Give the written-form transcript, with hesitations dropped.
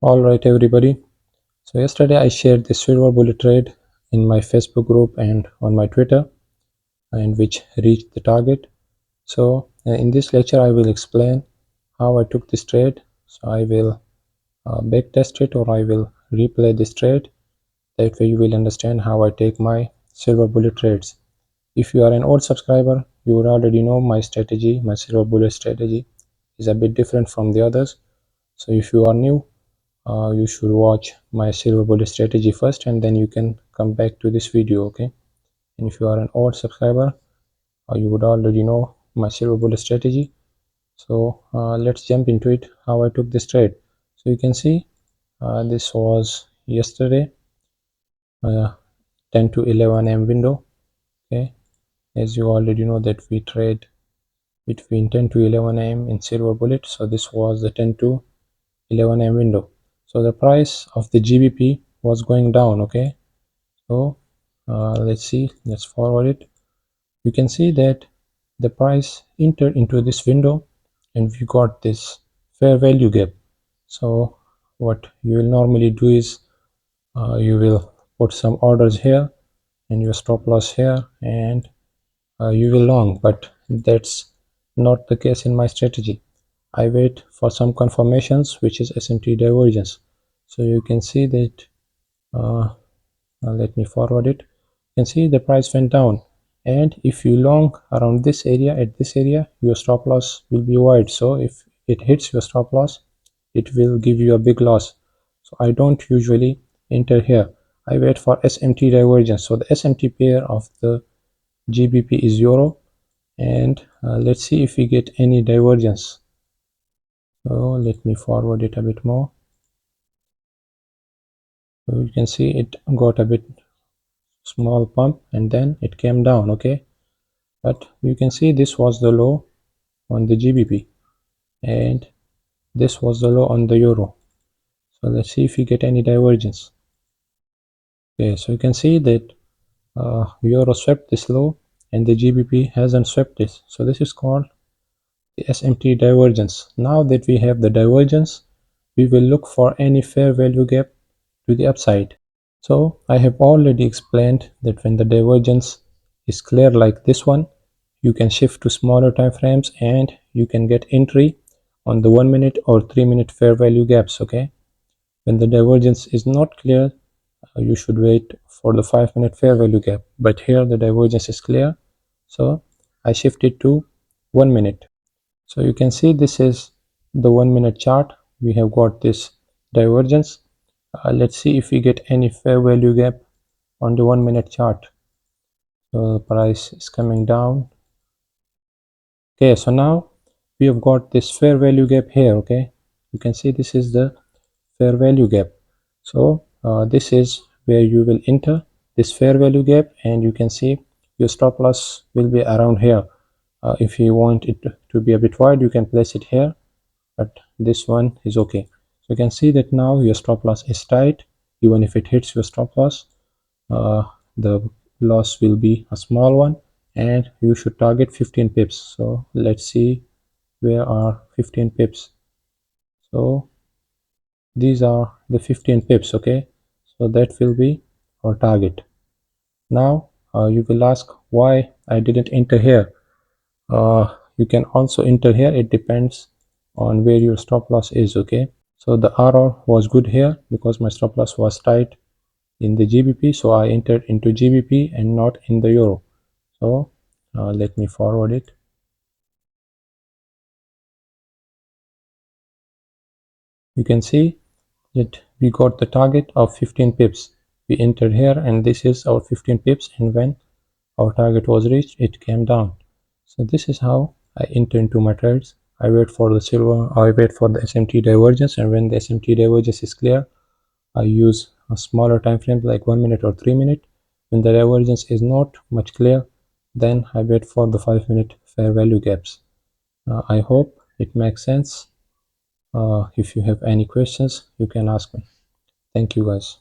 All right, everybody. So yesterday I shared the silver bullet trade in my Facebook group and on my Twitter, and which reached the target. So in this lecture I will explain how I took this trade. So I will back test it, or I will replay this trade. That way you will understand how I take my silver bullet trades. If you are an old subscriber, you would already know my strategy. My silver bullet strategy is a bit different from the others. So if you are new, you should watch my silver bullet strategy first, and then you can come back to this video. Okay, and if you are an old subscriber, you would already know my silver bullet strategy. So let's jump into it, how I took this trade. So you can see this was yesterday, uh, 10 to 11 a.m. window. Okay, as you already know that we trade between 10 to 11 a.m. in silver bullet. So this was the 10 to 11 a.m. window. So the price of the GBP was going down. Okay, so let's see, let's forward it. You can see that the price entered into this window and we got this fair value gap. So what you will normally do is you will put some orders here and your stop loss here, and you will long, but that's not the case in my strategy. I wait for some confirmations, which is SMT divergence. So you can see that uh, let me forward it. You can see the price went down, and if you long around this area, at this area, your stop loss will be wide. So if it hits your stop loss, it will give you a big loss. So I don't usually enter here. I wait for SMT divergence. So the SMT pair of the GBP is euro, and let's see if we get any divergence. So let me forward it a bit more. So you can see it got a bit small pump and then it came down. Okay, but you can see this was the low on the GBP and this was the low on the euro. So let's see if we get any divergence. Okay, so you can see that euro swept this low and the GBP hasn't swept this. So this is called the SMT divergence. Now that we have the divergence, we will look for any fair value gap to the upside. So I have already explained that when the divergence is clear like this one, you can shift to smaller time frames and you can get entry on the 1 minute or 3 minute fair value gaps. Okay, when the divergence is not clear, you should wait for the 5 minute fair value gap, but here the divergence is clear, so I shifted to 1 minute. So you can see this is the 1 minute chart. We have got this divergence. Let's see if we get any fair value gap on the 1 minute chart. So the price is coming down. Okay, so now we have got this fair value gap here. Okay, you can see this is the fair value gap. So this is where you will enter this fair value gap, and you can see your stop loss will be around here. If you want it to be a bit wide, you can place it here, but this one is okay. So you can see that now your stop loss is tight. Even if it hits your stop loss, the loss will be a small one, and you should target 15 pips. So let's see where are 15 pips. So these are the 15 pips. Okay, so that will be our target. Now you will ask why I didn't enter here. You can also enter here, it depends on where your stop loss is. Okay, so the RR was good here because my stop loss was tight in the GBP, so I entered into GBP and not in the euro. So let me forward it. You can see that we got the target of 15 pips. We entered here and this is our 15 pips, and when our target was reached, it came down. So this is how I enter into my trades. I wait for the silver, I wait for the SMT divergence, and when the SMT divergence is clear, I use a smaller time frame like 1 minute or 3 minute. When the divergence is not much clear, then I wait for the 5 minute fair value gaps. I hope it makes sense. If you have any questions, you can ask me. Thank you guys.